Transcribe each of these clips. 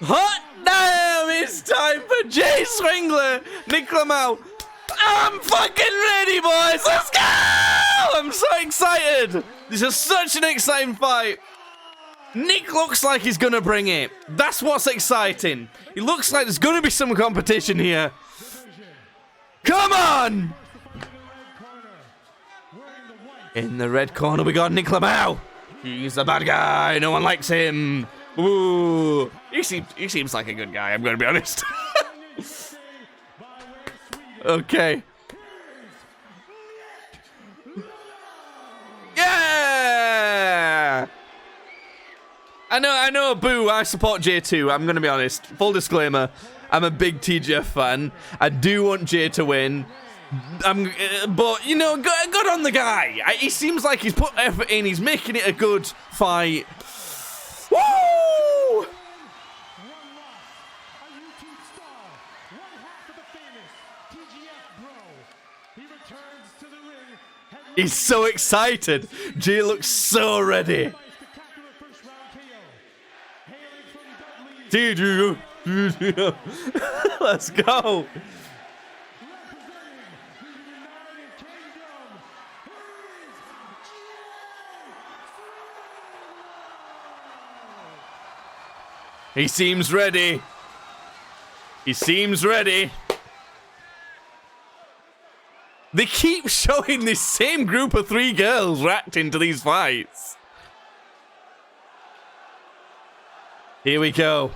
Hot damn! It's time for Jay Swingler, NICHLAMAO. I'm fucking ready, boys. Let's go! I'm so excited. This is such an exciting fight. Nick looks like he's gonna bring it. That's what's exciting. It looks like there's gonna be some competition here. Come on! In the red corner, we got NICHLAMAO. He's the bad guy. No one likes him. Ooh, he seems like a good guy. I'm gonna be honest. Okay. Yeah! I know, boo, I support Jay too, I'm gonna be honest. Full disclaimer, I'm a big TGF fan. I do want Jay to win. But, you know, good on the guy. He seems like he's put effort in, he's making it a good fight. Woo! He's so excited. Jay looks so ready. Let's go. He seems ready. He seems ready. They keep showing this same group of 3 girls reacting to these fights. Here we go.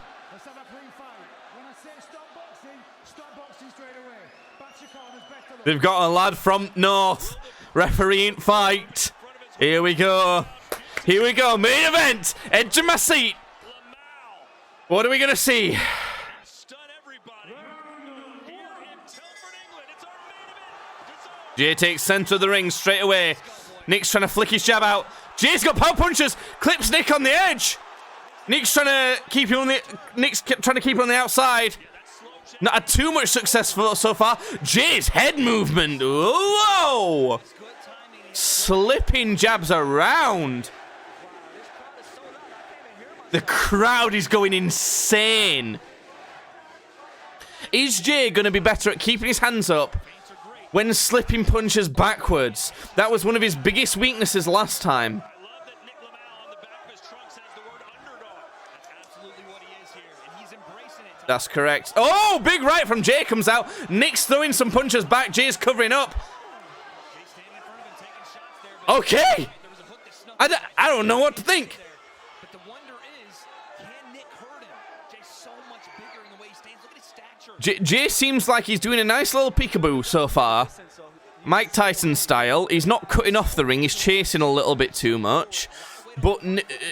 They've got a lad from North refereeing fight. Here we go. Here we go. Main event. Edge of my seat. What are we going to see? Jay takes center of the ring straight away. Nick's trying to flick his jab out. Jay's got power punches. Clips Nick on the edge. Nick's trying to keep him on the outside. Not had too much success so far. Jay's head movement. Whoa! Slipping jabs around. The crowd is going insane. Is Jay going to be better at keeping his hands up when slipping punches backwards? That was one of his biggest weaknesses last time. That's correct. Oh, big right from Jay comes out. Nick's throwing some punches back. Jay's covering up. Okay. I don't know what to think. Jay seems like he's doing a nice little peekaboo so far. Mike Tyson style. He's not cutting off the ring. He's chasing a little bit too much. But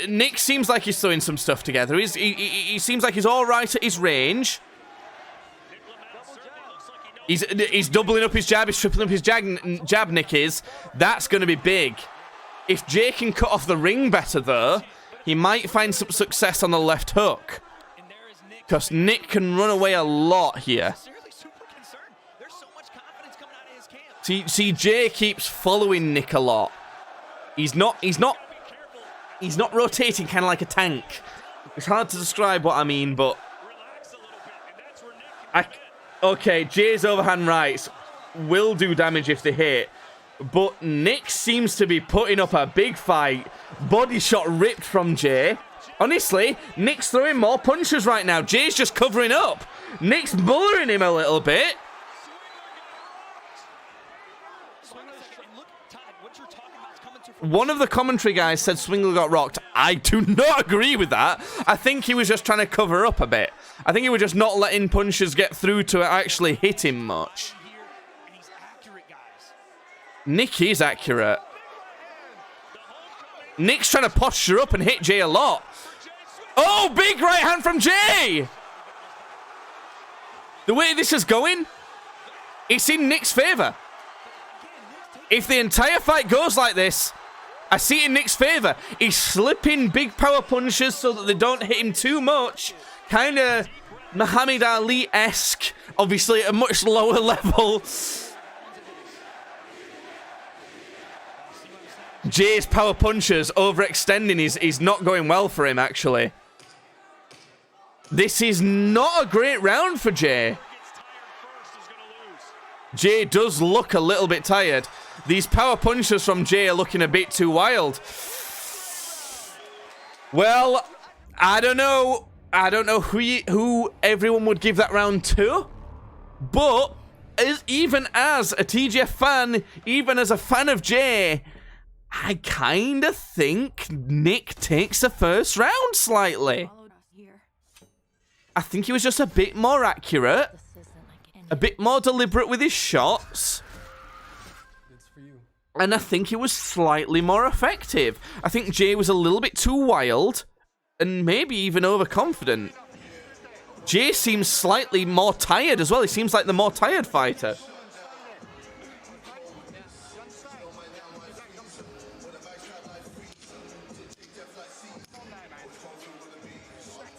Nick seems like he's throwing some stuff together. He seems like he's all right at his range. He's doubling up his jab. He's tripling up his jab, Nick is. That's going to be big. If Jay can cut off the ring better, though, he might find some success on the left hook. Because Nick can run away a lot here. See, Jay keeps following Nick a lot. He's not rotating kind of like a tank. It's hard to describe what I mean, but okay, Jay's overhand rights will do damage if they hit, but Nick seems to be putting up a big fight. Body shot ripped from Jay. Honestly, Nick's throwing more punches right now. Jay's just covering up. Nick's bullering him a little bit. One of the commentary guys said Swingler got rocked. I do not agree with that. I think he was just trying to cover up a bit. I think he was just not letting punches get through to actually hit him much. Nick is accurate. Nick's trying to posture up and hit Jay a lot. Oh, big right hand from Jay! The way this is going, it's in Nick's favor. If the entire fight goes like this, I see it in Nick's favor. He's slipping big power punches so that they don't hit him too much. Kind of Muhammad Ali-esque, obviously at a much lower level. Jay's power punches overextending is not going well for him, actually. This is not a great round for Jay. Jay does look a little bit tired. These power punches from Jay are looking a bit too wild. Well, I don't know. I don't know who everyone would give that round to. But even as a TGF fan, even as a fan of Jay, I kind of think Nick takes the first round slightly. I think he was just a bit more accurate, a bit more deliberate with his shots, and I think he was slightly more effective. I think Jay was a little bit too wild, and maybe even overconfident. Jay seems slightly more tired as well. He seems like the more tired fighter.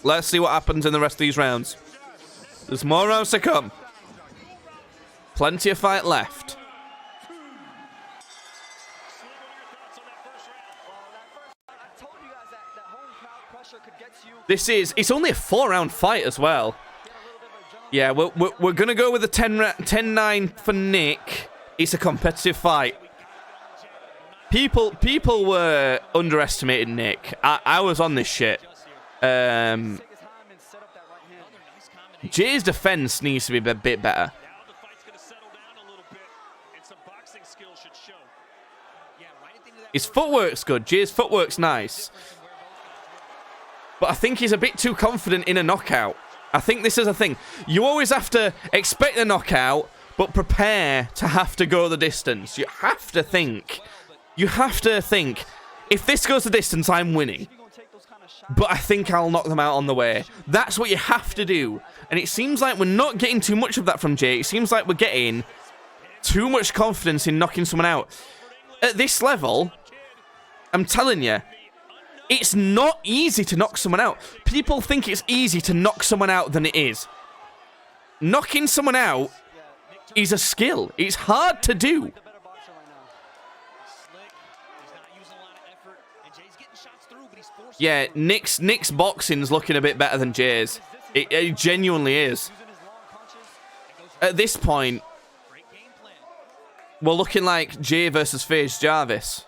Let's see what happens in the rest of these rounds. There's more rounds to come. Plenty of fight left. It's only a 4-round fight as well. Yeah, we're going to go with the 10-9 for Nick. It's a competitive fight. People were underestimating Nick. I was on this shit. Jay's defense needs to be a bit better. His footwork's good. Jay's footwork's nice. But I think he's a bit too confident in a knockout. I think this is a thing. You always have to expect the knockout, but prepare to have to go the distance. You have to think. If this goes the distance, I'm winning. But I think I'll knock them out on the way. That's what you have to do. And it seems like we're not getting too much of that from Jay. It seems like we're getting too much confidence in knocking someone out. At this level, I'm telling you, it's not easy to knock someone out. People think it's easy to knock someone out than it is. Knocking someone out is a skill. It's hard to do. Yeah, Nick's boxing's looking a bit better than Jay's. It genuinely is. At this point, we're looking like Jay versus FaZe Jarvis.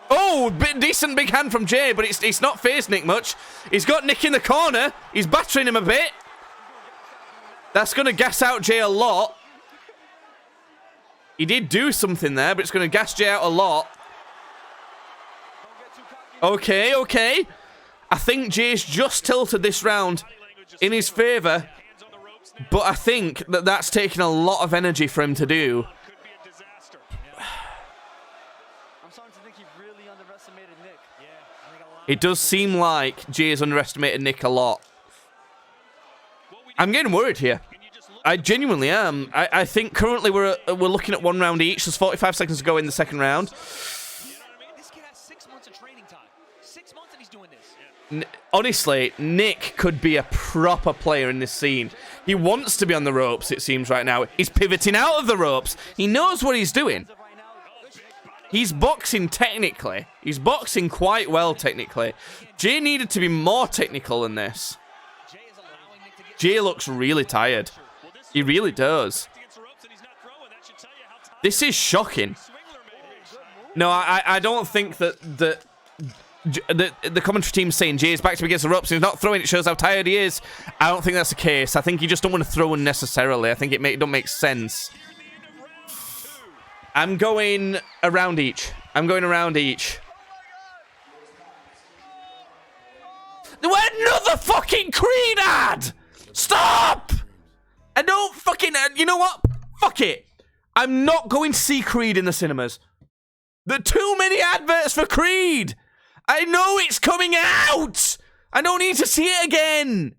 Oh, decent big hand from Jay, but it's not phased Nick much. He's got Nick in the corner. He's battering him a bit. That's going to gas out Jay a lot. He did do something there, but it's going to gas Jay out a lot. Okay. I think Jay's just tilted this round in his favor, but I think that's taken a lot of energy for him to do. It does seem like Jay's underestimated Nick a lot. I'm getting worried here. I genuinely am. I think currently we're looking at 1 round each. There's 45 seconds to go in the second round. Honestly, Nick could be a proper player in this scene. He wants to be on the ropes, it seems, right now. He's pivoting out of the ropes. He knows what he's doing. He's boxing technically. He's boxing quite well technically. Jay needed to be more technical than this. Jay looks really tired. He really does. This is shocking. No, I don't think that the commentary team's saying Jay's back to against the ropes and he's not throwing. It shows how tired he is. I don't think that's the case. I think you just don't want to throw unnecessarily. I think it don't make sense. I'm going around each. Another fucking Creed ad! Stop! I don't fucking... You know what? Fuck it. I'm not going to see Creed in the cinemas. There are too many adverts for Creed. I know it's coming out. I don't need to see it again.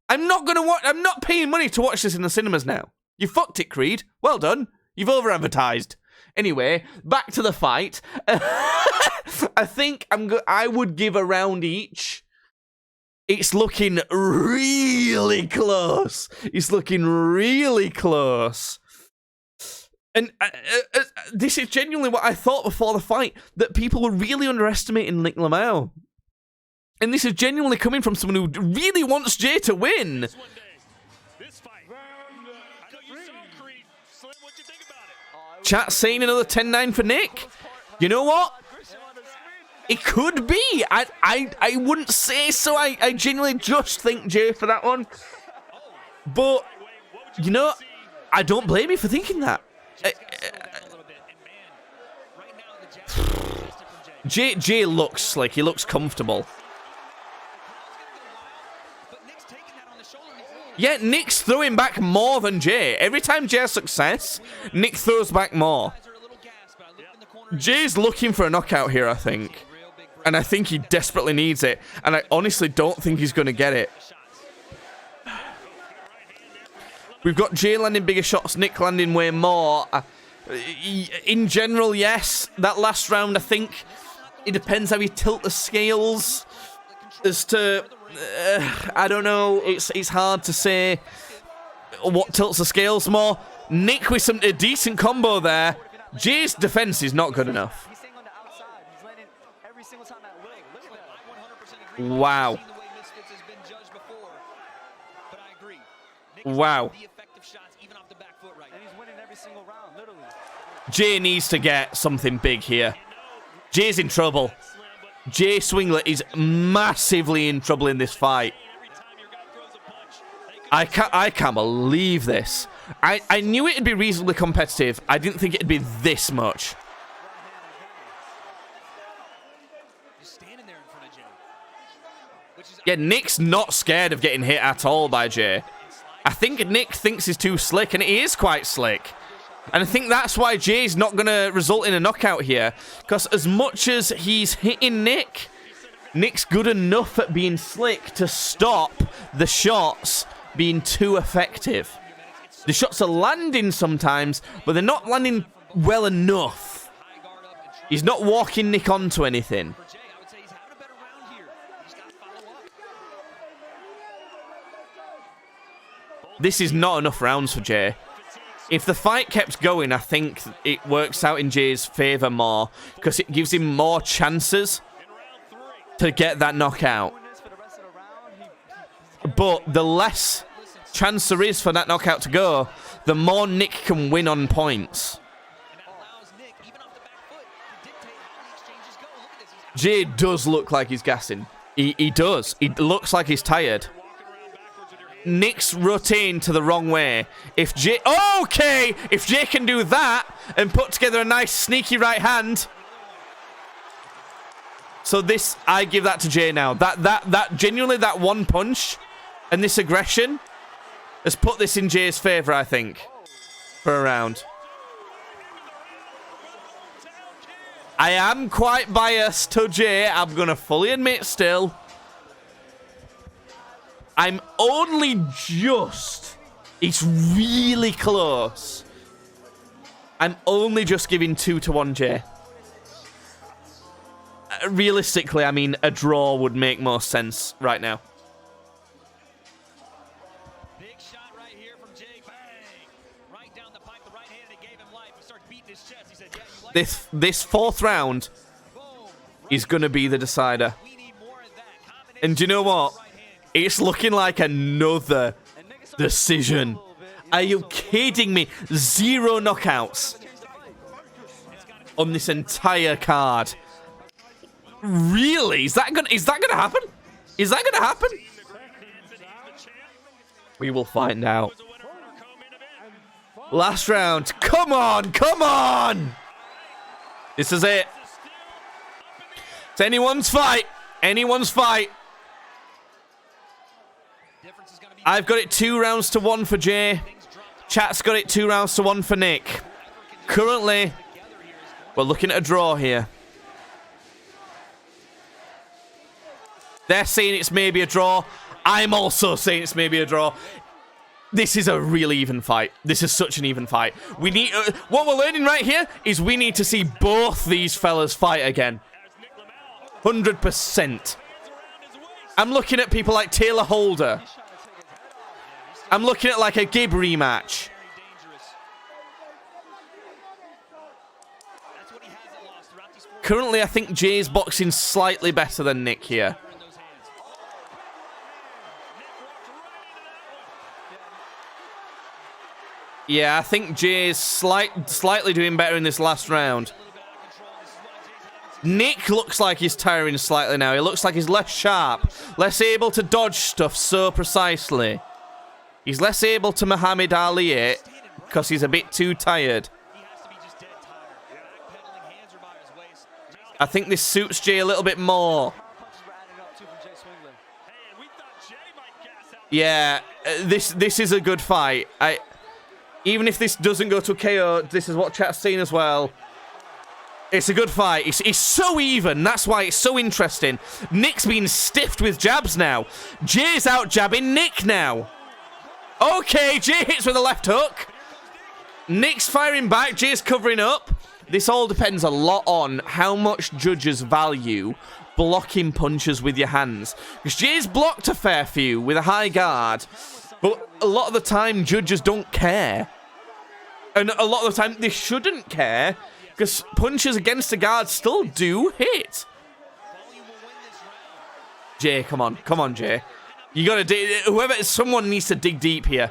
I'm not going to watch... I'm not paying money to watch this in the cinemas now. You fucked it, Creed. Well done. You've over-advertised. Anyway, back to the fight. I think I would give a round each. It's looking really close. And this is genuinely what I thought before the fight, that people were really underestimating NICHLAMAO. And this is genuinely coming from someone who really wants Jay to win. Chat saying another 10-9 for Nick. You know what? It could be. I wouldn't say so. I genuinely just think Jay for that one. But, you know, I don't blame you for thinking that. Jay looks slick. He looks comfortable. Yeah, Nick's throwing back more than Jay. Every time Jay has success, Nick throws back more. Jay's looking for a knockout here, I think. And I think he desperately needs it. And I honestly don't think he's going to get it. We've got Jay landing bigger shots, Nick landing way more. In general, yes. That last round, I think it depends how you tilt the scales as to... I don't know. It's hard to say what tilts the scales more. Nick with a decent combo there. Jay's defense is not good enough. Wow. Wow. Jay needs to get something big here. Jay's in trouble. Jay Swingler is massively in trouble in this fight. I can't believe this. I knew it'd be reasonably competitive. I didn't think it'd be this much. Yeah, Nick's not scared of getting hit at all by Jay. I think Nick thinks he's too slick, and he is quite slick. And I think that's why Jay's not going to result in a knockout here. Because as much as he's hitting Nick, Nick's good enough at being slick to stop the shots being too effective. The shots are landing sometimes, but they're not landing well enough. He's not walking Nick onto anything. This is not enough rounds for Jay. If the fight kept going, I think it works out in Jay's favour more, because it gives him more chances to get that knockout. But the less chance there is for that knockout to go, the more Nick can win on points. Jay does look like he's gassing. He does. He looks like he's tired. Nick's rotating to the wrong way. If Jay... Okay! If Jay can do that and put together a nice sneaky right hand... So this... I give that to Jay now. That genuinely, that one punch and this aggression has put this in Jay's favour, I think. For a round. I am quite biased to Jay. I'm going to fully admit still. I'm only just... It's really close. I'm only just giving 2-1 Jay. Realistically, I mean, a draw would make more sense right now. Big shot right here from Jay. Bang! Right down the pipe, the right hand, it gave him life. He started beating his chest. He said, yeah, you like this fourth round is going to be the decider. we need more of that. And do you know what? It's looking like another decision. Are you kidding me? 0 knockouts on this entire card. Really? Is that gonna happen? Is that gonna happen? We will find out. Last round. Come on, come on! This is it. It's anyone's fight. Anyone's fight. I've got it 2-1 for Jay. Chat's got it 2-1 for Nick. Currently, we're looking at a draw here. They're saying it's maybe a draw. I'm also saying it's maybe a draw. This is a real even fight. This is such an even fight. We need... what we're learning right here is we need to see both these fellas fight again. 100%. I'm looking at people like Taylor Holder. I'm looking at like a Gib rematch. Currently, I think Jay's boxing slightly better than Nick here. Yeah, I think Jay's slightly doing better in this last round. Nick looks like he's tiring slightly now. He looks like he's less sharp, less able to dodge stuff so precisely. He's less able to Muhammad Ali it because he's a bit too tired. I think this suits Jay a little bit more. Yeah, this is a good fight. Even if this doesn't go to a KO, this is what chat's saying as well. It's a good fight. It's so even. That's why it's so interesting. Nick's been stiffed with jabs now. Jay's out jabbing Nick now. Okay, Jay hits with a left hook. Nick's firing back. Jay's covering up. This all depends a lot on how much judges value blocking punches with your hands. Because Jay's blocked a fair few with a high guard. But a lot of the time, judges don't care. And a lot of the time, they shouldn't care. Because punches against the guard still do hit. Jay, come on. Come on, Jay. You gotta dig. Someone needs to dig deep here.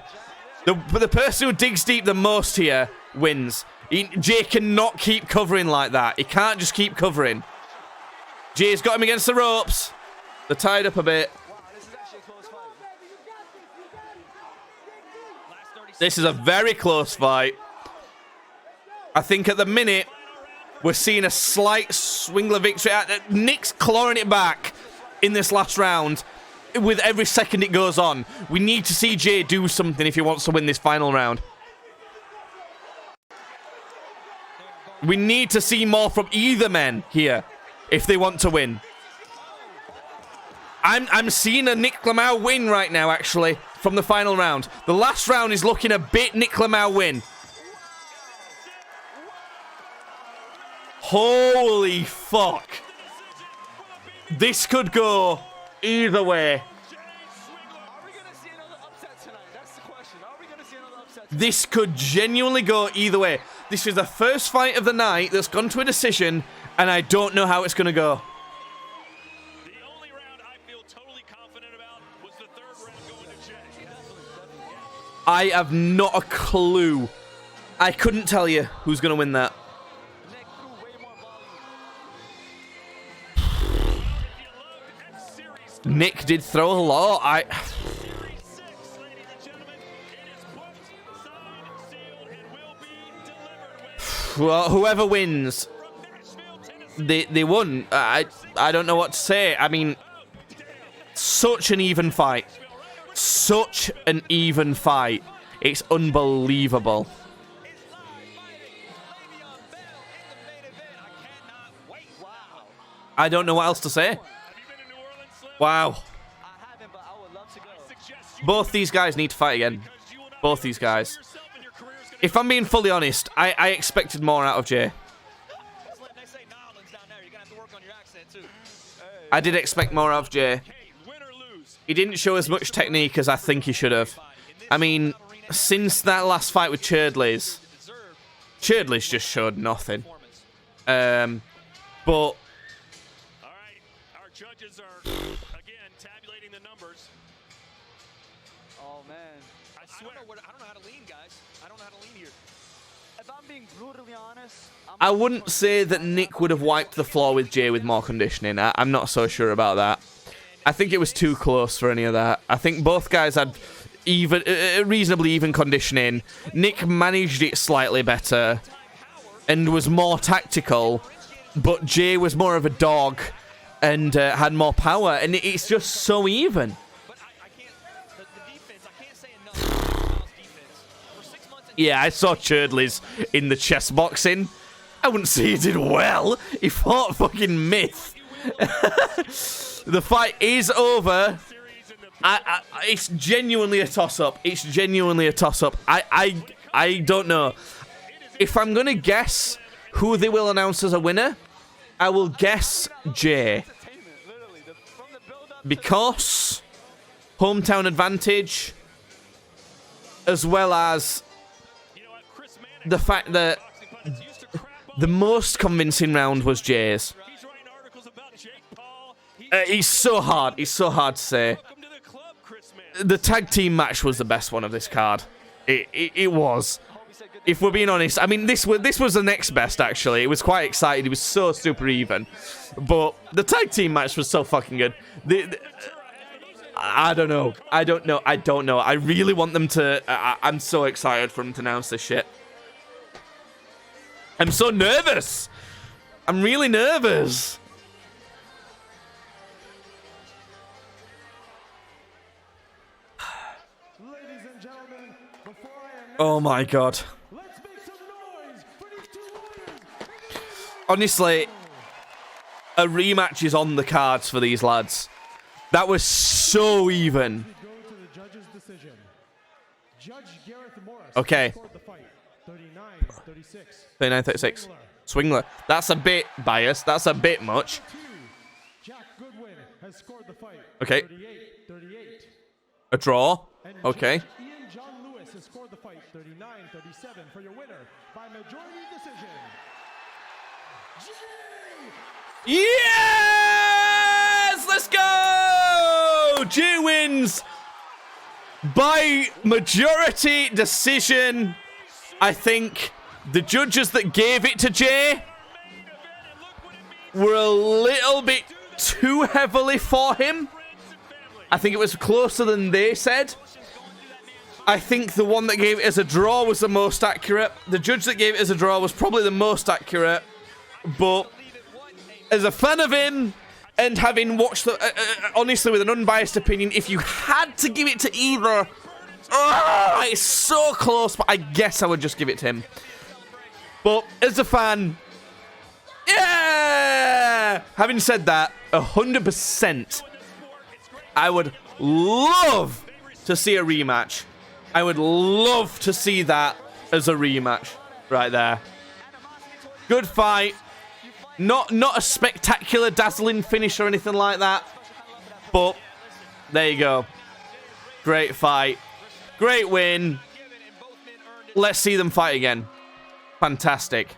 The person who digs deep the most here wins. Jay cannot keep covering like that. He can't just keep covering. Jay's got him against the ropes. They're tied up a bit. This is a very close fight. I think at the minute, we're seeing a slight Swingler victory. Nick's clawing it back in this last round. With every second it goes on, we need to see Jay do something if he wants to win this final round. We need to see more from either men here if they want to win. I'm seeing a NICHLAMAO win right now, actually, from the final round. The last round is looking a bit NICHLAMAO win. Holy fuck. This could go either way. This could genuinely go either way. This is the first fight of the night that's gone to a decision, and I don't know how it's going to go. The only round I feel totally confident about was the third round going to Jay. I have not a clue. I couldn't tell you who's going to win that. Nick did throw a lot. Well, whoever wins, they won. I don't know what to say. I mean, such an even fight. Such an even fight. It's unbelievable. I don't know what else to say. Wow. Both these guys need to fight again. Both these guys. If I'm being fully honest, I expected more out of Jay. I did expect more out of Jay. He didn't show as much technique as I think he should have. I mean, since that last fight with Churdley's just showed nothing. But judges are, again, tabulating the numbers. Oh, man. I swear, I don't know how to lean, guys. I don't know how to lean here. If I'm being brutally honest, I wouldn't say that Nick would have wiped the floor with Jay with more conditioning. I'm not so sure about that. I think it was too close for any of that. I think both guys had reasonably even conditioning. Nick managed it slightly better and was more tactical, but Jay was more of a dog and had more power, and it's just so even. But I can't, the defense, I can't say enough. For 6 months Yeah, I saw Churdley's in the chess boxing. I wouldn't say he did well. He fought fucking myth. The fight is over. It's genuinely a toss-up. It's genuinely a toss-up. I don't know. If I'm going to guess who they will announce as a winner, I will guess Jay. Because hometown advantage, as well as the fact that the most convincing round was Jay's. He's so hard. It's so hard to say. The tag team match was the best one of this card. It was. If we're being honest, I mean, this was the next best, actually. It was quite exciting. It was so super even. But the tag team match was so fucking good. I don't know. I don't know. I really want them to... I'm so excited for them to announce this shit. I'm so nervous. I'm really nervous. Ladies and gentlemen, before I announce, Oh my god. let's make some noise for these two winners. Honestly, a rematch is on the cards for these lads. That was so even. We go to the judge's decision. Judge Gareth Morris Okay. scored the fight 39-36. 39-36. Swingler. That's a bit biased. That's a bit much. 2. Jack Goodwin has scored the fight Okay. 38-38. A draw. And Okay. Judge Ian John Lewis has scored the fight 39-37 for your winner by majority decision. Yes! Let's go! Jay wins by majority decision. I think the judges that gave it to Jay were a little bit too heavily for him. I think it was closer than they said. I think the one that gave it as a draw was the most accurate. The judge that gave it as a draw was probably the most accurate. But as a fan of him and having watched the, honestly, with an unbiased opinion, if you had to give it to either, it's so close, but I guess I would just give it to him. But as a fan, yeah! Having said that, 100%, I would love to see a rematch. I would love to see that as a rematch right there. Good fight. Not a spectacular, dazzling finish or anything like that. But there you go. Great fight. Great win. Let's see them fight again. Fantastic.